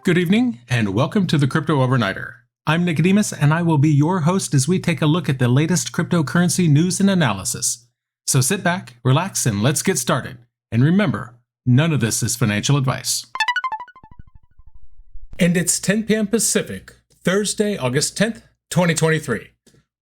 Good evening, and welcome to the Crypto Overnighter. I'm Nikodemus, and I will be your host as we take a look at the latest cryptocurrency news and analysis. So sit back, relax, and let's get started. And remember, none of this is financial advice. And it's 10 p.m. Pacific, Thursday, August 10th, 2023.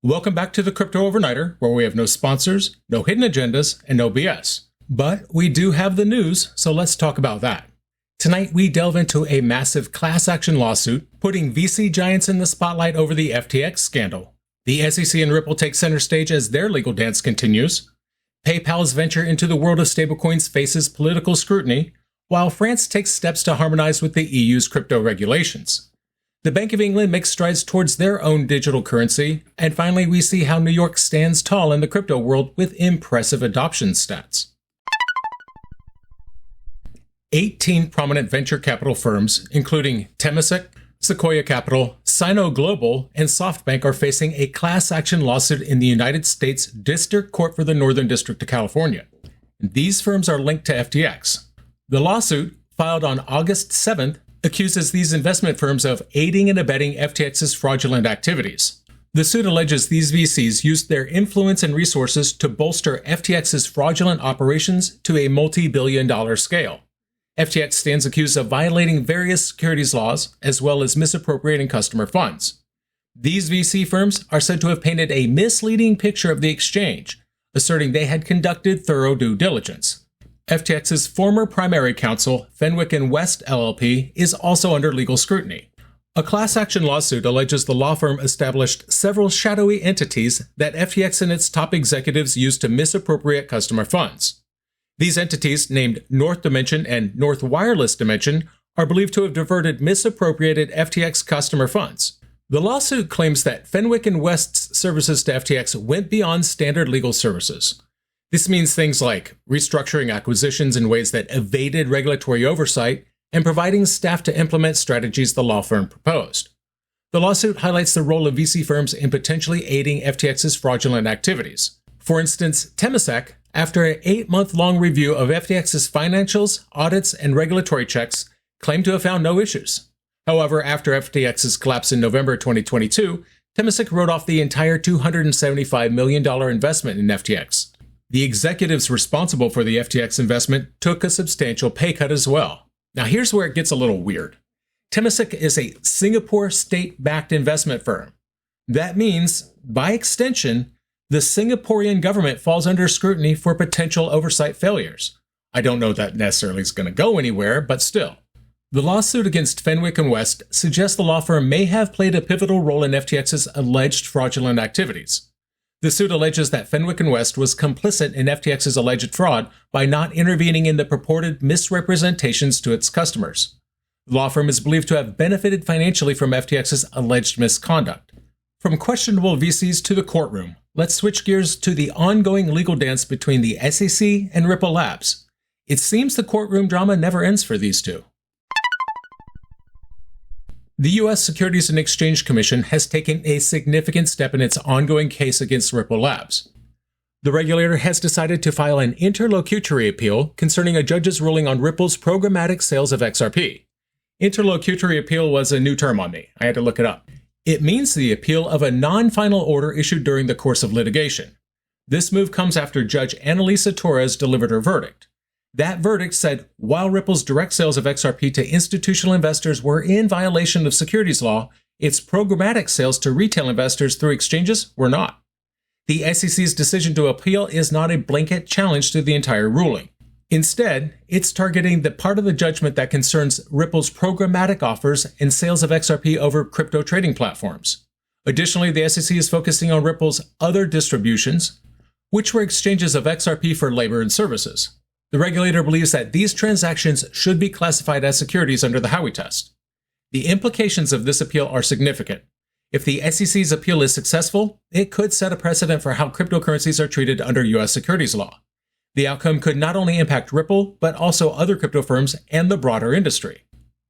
Welcome back to the Crypto Overnighter, where we have no sponsors, no hidden agendas, and no BS. But we do have the news, so let's talk about that. Tonight, we delve into a massive class action lawsuit, putting VC giants in the spotlight over the FTX scandal. The SEC and Ripple take center stage as their legal dance continues. PayPal's venture into the world of stablecoins faces political scrutiny, while France takes steps to harmonize with the EU's crypto regulations. The Bank of England makes strides towards their own digital currency, and finally, we see how New York stands tall in the crypto world with impressive adoption stats. 18 prominent venture capital firms, including Temasek, Sequoia Capital, Sino Global, and SoftBank, are facing a class action lawsuit in the United States District Court for the Northern District of California. These firms are linked to FTX. The lawsuit, filed on August 7th, accuses these investment firms of aiding and abetting FTX's fraudulent activities. The suit alleges these VCs used their influence and resources to bolster FTX's fraudulent operations to a multi-billion-dollar scale. FTX stands accused of violating various securities laws, as well as misappropriating customer funds. These VC firms are said to have painted a misleading picture of the exchange, asserting they had conducted thorough due diligence. FTX's former primary counsel, Fenwick & West LLP, is also under legal scrutiny. A class action lawsuit alleges the law firm established several shadowy entities that FTX and its top executives used to misappropriate customer funds. These entities, named North Dimension and North Wireless Dimension, are believed to have diverted misappropriated FTX customer funds. The lawsuit claims that Fenwick & West's services to FTX went beyond standard legal services. This means things like restructuring acquisitions in ways that evaded regulatory oversight and providing staff to implement strategies the law firm proposed. The lawsuit highlights the role of VC firms in potentially aiding FTX's fraudulent activities. For instance, Temasek, after an 8-month-long review of FTX's financials, audits, and regulatory checks, claimed to have found no issues. However, after FTX's collapse in November 2022, Temasek wrote off the entire $275 million investment in FTX. The executives responsible for the FTX investment took a substantial pay cut as well. Now here's where it gets a little weird. Temasek is a Singapore state-backed investment firm. That means, by extension, the Singaporean government falls under scrutiny for potential oversight failures. I don't know that necessarily is going to go anywhere, but still. The lawsuit against Fenwick & West suggests the law firm may have played a pivotal role in FTX's alleged fraudulent activities. The suit alleges that Fenwick & West was complicit in FTX's alleged fraud by not intervening in the purported misrepresentations to its customers. The law firm is believed to have benefited financially from FTX's alleged misconduct. From questionable VCs to the courtroom, let's switch gears to the ongoing legal dance between the SEC and Ripple Labs. It seems the courtroom drama never ends for these two. The U.S. Securities and Exchange Commission has taken a significant step in its ongoing case against Ripple Labs. The regulator has decided to file an interlocutory appeal concerning a judge's ruling on Ripple's programmatic sales of XRP. Interlocutory appeal was a new term on me. I had to look it up. It means the appeal of a non-final order issued during the course of litigation. This move comes after Judge Annalisa Torres delivered her verdict. That verdict said while Ripple's direct sales of XRP to institutional investors were in violation of securities law, its programmatic sales to retail investors through exchanges were not. The SEC's decision to appeal is not a blanket challenge to the entire ruling. Instead, it's targeting the part of the judgment that concerns Ripple's programmatic offers and sales of XRP over crypto trading platforms. Additionally, the SEC is focusing on Ripple's other distributions, which were exchanges of XRP for labor and services. The regulator believes that these transactions should be classified as securities under the Howey test. The implications of this appeal are significant. If the SEC's appeal is successful, it could set a precedent for how cryptocurrencies are treated under U.S. securities law. The outcome could not only impact Ripple, but also other crypto firms and the broader industry.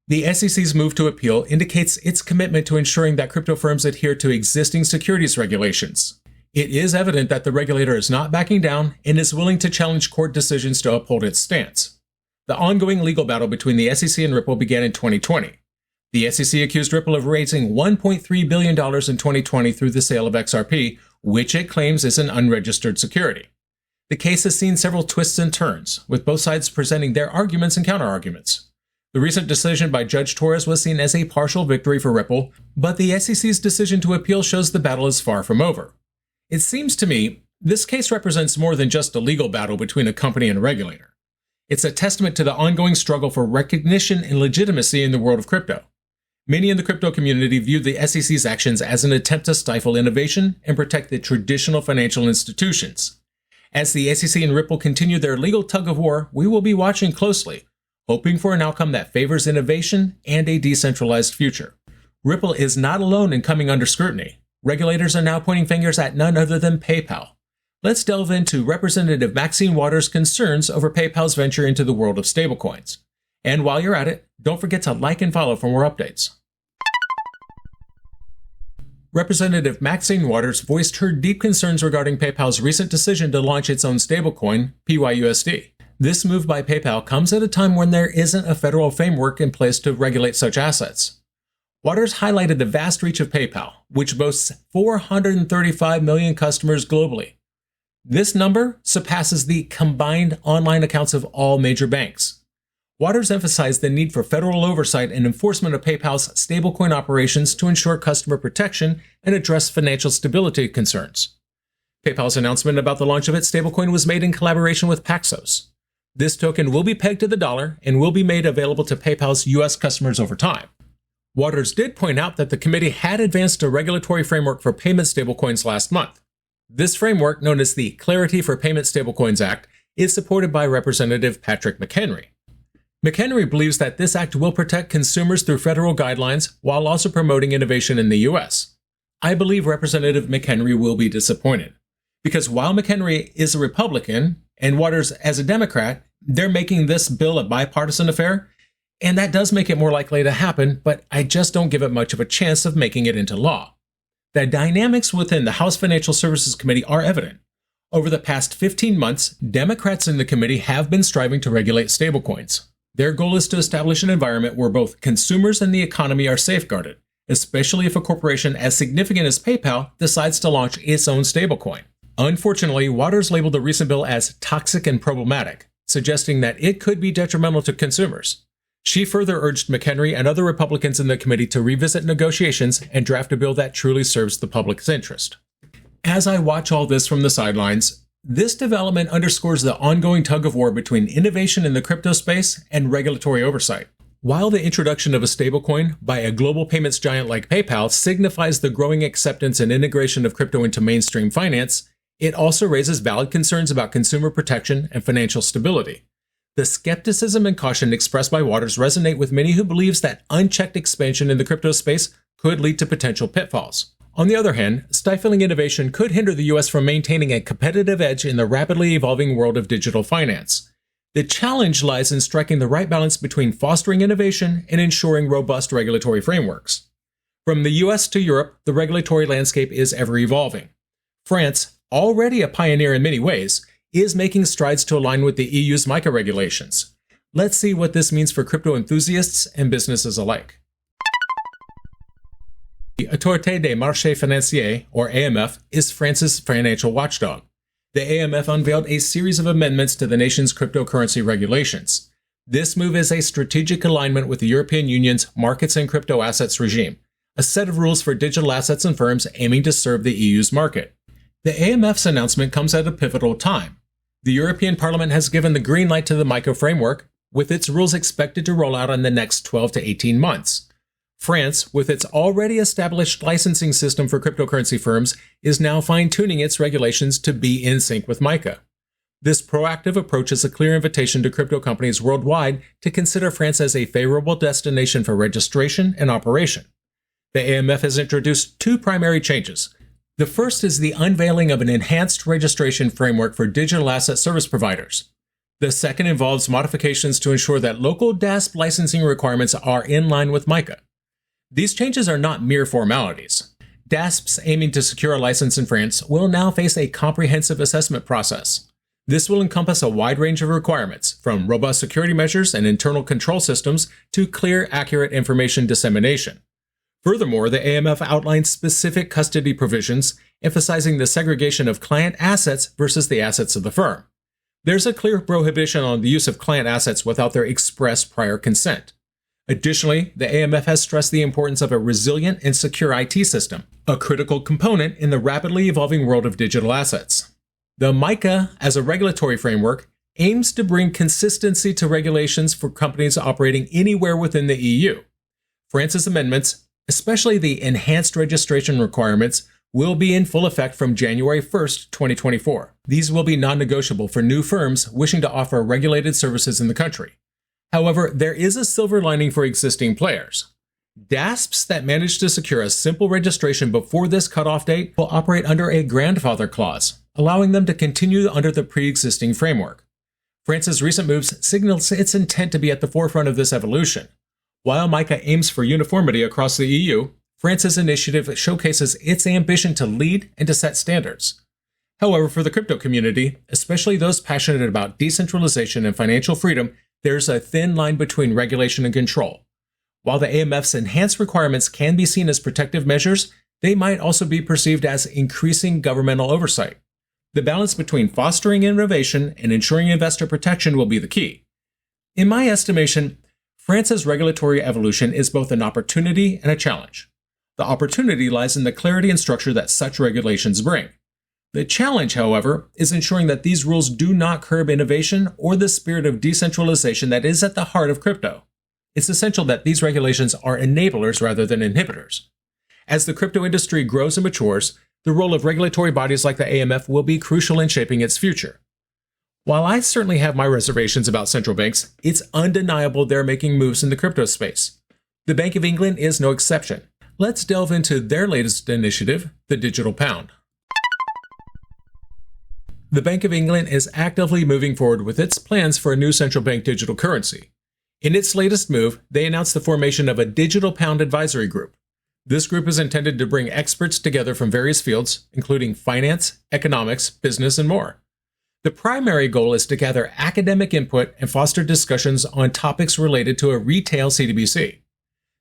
The SEC's move to appeal indicates its commitment to ensuring that crypto firms adhere to existing securities regulations. It is evident that the regulator is not backing down and is willing to challenge court decisions to uphold its stance. The ongoing legal battle between the SEC and Ripple began in 2020. The SEC accused Ripple of raising $1.3 billion in 2020 through the sale of XRP, which it claims is an unregistered security. The case has seen several twists and turns, with both sides presenting their arguments and counterarguments. The recent decision by Judge Torres was seen as a partial victory for Ripple, but the SEC's decision to appeal shows the battle is far from over. It seems to me this case represents more than just a legal battle between a company and a regulator. It's a testament to the ongoing struggle for recognition and legitimacy in the world of crypto. Many in the crypto community view the SEC's actions as an attempt to stifle innovation and protect the traditional financial institutions. As the SEC and Ripple continue their legal tug-of-war, we will be watching closely, hoping for an outcome that favors innovation and a decentralized future. Ripple is not alone in coming under scrutiny. Regulators are now pointing fingers at none other than PayPal. Let's delve into Representative Maxine Waters' concerns over PayPal's venture into the world of stablecoins. And while you're at it, don't forget to like and follow for more updates. Representative Maxine Waters voiced her deep concerns regarding PayPal's recent decision to launch its own stablecoin, PYUSD. This move by PayPal comes at a time when there isn't a federal framework in place to regulate such assets. Waters highlighted the vast reach of PayPal, which boasts 435 million customers globally. This number surpasses the combined online accounts of all major banks. Waters emphasized the need for federal oversight and enforcement of PayPal's stablecoin operations to ensure customer protection and address financial stability concerns. PayPal's announcement about the launch of its stablecoin was made in collaboration with Paxos. This token will be pegged to the dollar and will be made available to PayPal's U.S. customers over time. Waters did point out that the committee had advanced a regulatory framework for payment stablecoins last month. This framework, known as the Clarity for Payment Stablecoins Act, is supported by Representative Patrick McHenry. McHenry believes that this act will protect consumers through federal guidelines while also promoting innovation in the U.S. I believe Representative McHenry will be disappointed, because while McHenry is a Republican and Waters as a Democrat, they're making this bill a bipartisan affair, and that does make it more likely to happen, but I just don't give it much of a chance of making it into law. The dynamics within the House Financial Services Committee are evident. Over the past 15 months, Democrats in the committee have been striving to regulate stablecoins. Their goal is to establish an environment where both consumers and the economy are safeguarded, especially if a corporation as significant as PayPal decides to launch its own stablecoin. Unfortunately, Waters labeled the recent bill as toxic and problematic, suggesting that it could be detrimental to consumers. She further urged McHenry and other Republicans in the committee to revisit negotiations and draft a bill that truly serves the public's interest. As I watch all this from the sidelines, this development underscores the ongoing tug-of-war between innovation in the crypto space and regulatory oversight. While the introduction of a stablecoin by a global payments giant like PayPal signifies the growing acceptance and integration of crypto into mainstream finance, it also raises valid concerns about consumer protection and financial stability. The skepticism and caution expressed by Waters resonate with many who believes that unchecked expansion in the crypto space could lead to potential pitfalls. On the other hand, stifling innovation could hinder the U.S. from maintaining a competitive edge in the rapidly evolving world of digital finance. The challenge lies in striking the right balance between fostering innovation and ensuring robust regulatory frameworks. From the U.S. to Europe, the regulatory landscape is ever evolving. France, already a pioneer in many ways, is making strides to align with the EU's MiCA regulations. Let's see what this means for crypto enthusiasts and businesses alike. The Autorité des Marchés Financiers, or AMF, is France's financial watchdog. The AMF unveiled a series of amendments to the nation's cryptocurrency regulations. This move is a strategic alignment with the European Union's Markets and Crypto Assets regime, a set of rules for digital assets and firms aiming to serve the EU's market. The AMF's announcement comes at a pivotal time. The European Parliament has given the green light to the MiCA framework, with its rules expected to roll out in the next 12 to 18 months. France, with its already established licensing system for cryptocurrency firms, is now fine-tuning its regulations to be in sync with MiCA. This proactive approach is a clear invitation to crypto companies worldwide to consider France as a favorable destination for registration and operation. The AMF has introduced two primary changes. The first is the unveiling of an enhanced registration framework for digital asset service providers. The second involves modifications to ensure that local DASP licensing requirements are in line with MiCA. These changes are not mere formalities. DASPs aiming to secure a license in France will now face a comprehensive assessment process. This will encompass a wide range of requirements, from robust security measures and internal control systems to clear, accurate information dissemination. Furthermore, the AMF outlines specific custody provisions, emphasizing the segregation of client assets versus the assets of the firm. There's a clear prohibition on the use of client assets without their express prior consent. Additionally, the AMF has stressed the importance of a resilient and secure IT system, a critical component in the rapidly evolving world of digital assets. The MiCA, as a regulatory framework, aims to bring consistency to regulations for companies operating anywhere within the EU. France's amendments, especially the enhanced registration requirements, will be in full effect from January 1st, 2024. These will be non-negotiable for new firms wishing to offer regulated services in the country. However, there is a silver lining for existing players. DASPs that manage to secure a simple registration before this cutoff date will operate under a grandfather clause, allowing them to continue under the pre-existing framework. France's recent moves signals its intent to be at the forefront of this evolution. While MiCA aims for uniformity across the EU, France's initiative showcases its ambition to lead and to set standards. However, for the crypto community, especially those passionate about decentralization and financial freedom, there's a thin line between regulation and control. While the AMF's enhanced requirements can be seen as protective measures, they might also be perceived as increasing governmental oversight. The balance between fostering innovation and ensuring investor protection will be the key. In my estimation, France's regulatory evolution is both an opportunity and a challenge. The opportunity lies in the clarity and structure that such regulations bring. The challenge, however, is ensuring that these rules do not curb innovation or the spirit of decentralization that is at the heart of crypto. It's essential that these regulations are enablers rather than inhibitors. As the crypto industry grows and matures, the role of regulatory bodies like the AMF will be crucial in shaping its future. While I certainly have my reservations about central banks, it's undeniable they're making moves in the crypto space. The Bank of England is no exception. Let's delve into their latest initiative, the digital pound. The Bank of England is actively moving forward with its plans for a new central bank digital currency. In its latest move, they announced the formation of a digital pound advisory group. This group is intended to bring experts together from various fields, including finance, economics, business, and more. The primary goal is to gather academic input and foster discussions on topics related to a retail CBDC.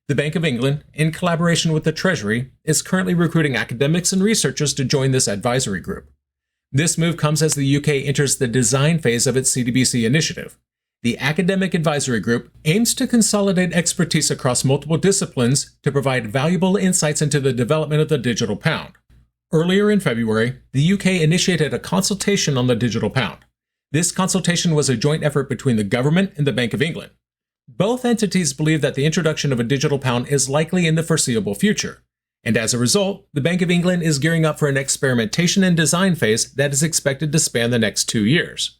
The Bank of England, in collaboration with the Treasury, is currently recruiting academics and researchers to join this advisory group. This move comes as the UK enters the design phase of its CBDC initiative. The Academic Advisory Group aims to consolidate expertise across multiple disciplines to provide valuable insights into the development of the digital pound. Earlier in February, the UK initiated a consultation on the digital pound. This consultation was a joint effort between the government and the Bank of England. Both entities believe that the introduction of a digital pound is likely in the foreseeable future, and as a result, the Bank of England is gearing up for an experimentation and design phase that is expected to span the next 2 years.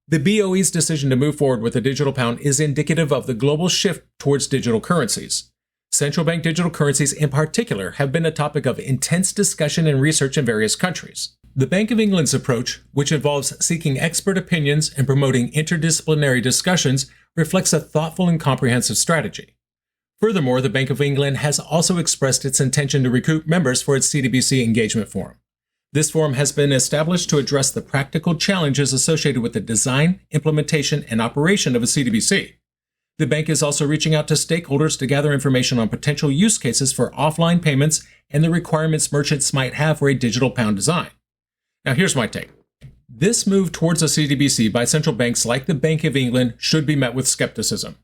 The BOE's decision to move forward with a digital pound is indicative of the global shift towards digital currencies. Central bank digital currencies in particular have been a topic of intense discussion and research in various countries. The Bank of England's approach, which involves seeking expert opinions and promoting interdisciplinary discussions, reflects a thoughtful and comprehensive strategy. Furthermore, the Bank of England has also expressed its intention to recruit members for its CBDC engagement forum. This forum has been established to address the practical challenges associated with the design, implementation, and operation of a CBDC. The bank is also reaching out to stakeholders to gather information on potential use cases for offline payments and the requirements merchants might have for a digital pound design. Now here's my take. This move towards a CBDC by central banks like the Bank of England should be met with skepticism.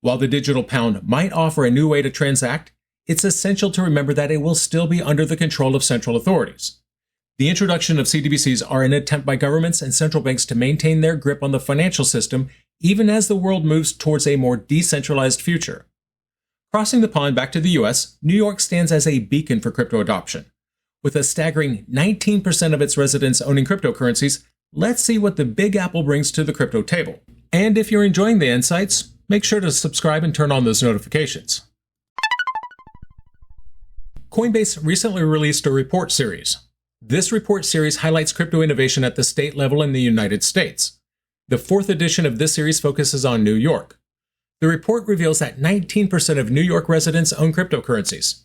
While the digital pound might offer a new way to transact, it's essential to remember that it will still be under the control of central authorities. The introduction of CBDCs are an attempt by governments and central banks to maintain their grip on the financial system even as the world moves towards a more decentralized future. Crossing the pond back to the US, New York stands as a beacon for crypto adoption. With a staggering 19% of its residents owning cryptocurrencies, let's see what the Big Apple brings to the crypto table. And if you're enjoying the insights, make sure to subscribe and turn on those notifications. Coinbase recently released a report series. This report series highlights crypto innovation at the state level in the United States. The fourth edition of this series focuses on New York. The report reveals that 19% of New York residents own cryptocurrencies.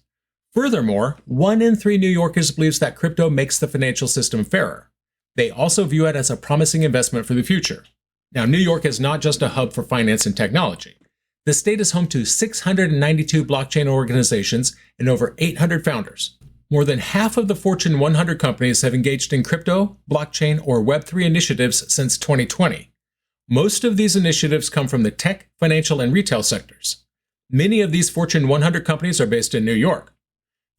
Furthermore, 1 in 3 New Yorkers believes that crypto makes the financial system fairer. They also view it as a promising investment for the future. Now, New York is not just a hub for finance and technology. The state is home to 692 blockchain organizations and over 800 founders. More than half of the Fortune 100 companies have engaged in crypto, blockchain, or Web3 initiatives since 2020. Most of these initiatives come from the tech, financial, and retail sectors. Many of these Fortune 100 companies are based in New York.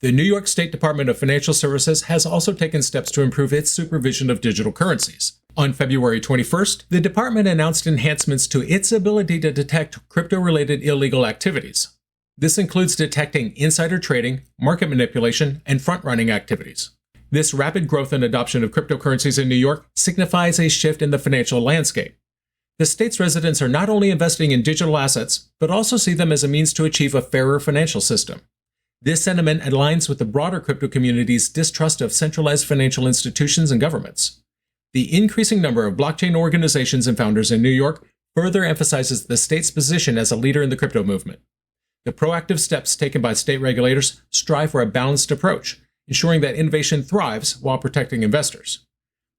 The New York State Department of Financial Services has also taken steps to improve its supervision of digital currencies. On February 21st, the department announced enhancements to its ability to detect crypto-related illegal activities. This includes detecting insider trading, market manipulation, and front-running activities. This rapid growth and adoption of cryptocurrencies in New York signifies a shift in the financial landscape. The state's residents are not only investing in digital assets, but also see them as a means to achieve a fairer financial system. This sentiment aligns with the broader crypto community's distrust of centralized financial institutions and governments. The increasing number of blockchain organizations and founders in New York further emphasizes the state's position as a leader in the crypto movement. The proactive steps taken by state regulators strive for a balanced approach, ensuring that innovation thrives while protecting investors.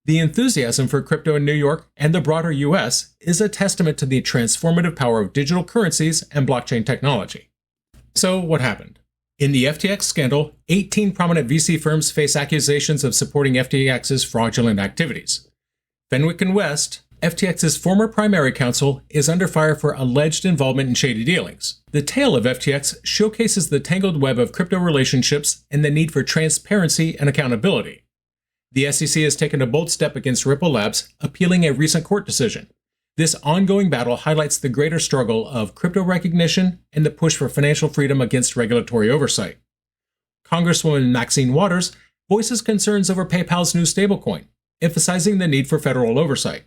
The enthusiasm for crypto in New York and the broader US is a testament to the transformative power of digital currencies and blockchain technology. So, what happened? In the FTX scandal, 18 prominent VC firms face accusations of supporting FTX's fraudulent activities. Fenwick & West, FTX's former primary counsel, is under fire for alleged involvement in shady dealings. The tale of FTX showcases the tangled web of crypto relationships and the need for transparency and accountability. The SEC has taken a bold step against Ripple Labs, appealing a recent court decision. This ongoing battle highlights the greater struggle of crypto recognition and the push for financial freedom against regulatory oversight. Congresswoman Maxine Waters voices concerns over PayPal's new stablecoin, emphasizing the need for federal oversight.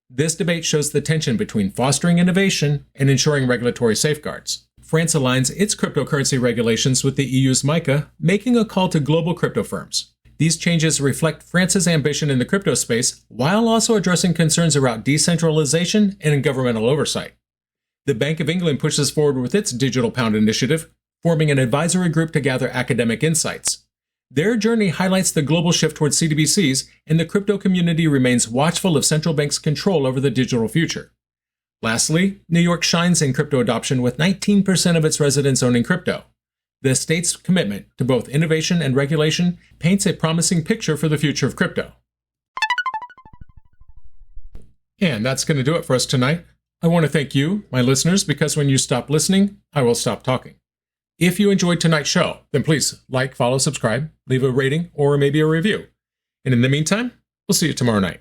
This debate shows the tension between fostering innovation and ensuring regulatory safeguards. France aligns its cryptocurrency regulations with the EU's MiCA, making a call to global crypto firms. These changes reflect France's ambition in the crypto space, while also addressing concerns around decentralization and governmental oversight. The Bank of England pushes forward with its Digital Pound initiative, forming an advisory group to gather academic insights. Their journey highlights the global shift towards CBDCs, and the crypto community remains watchful of central banks' control over the digital future. Lastly, New York shines in crypto adoption with 19% of its residents owning crypto. The state's commitment to both innovation and regulation paints a promising picture for the future of crypto. And that's going to do it for us tonight. I want to thank you, my listeners, because when you stop listening, I will stop talking. If you enjoyed tonight's show, then please like, follow, subscribe, leave a rating, or maybe a review. And in the meantime, we'll see you tomorrow night.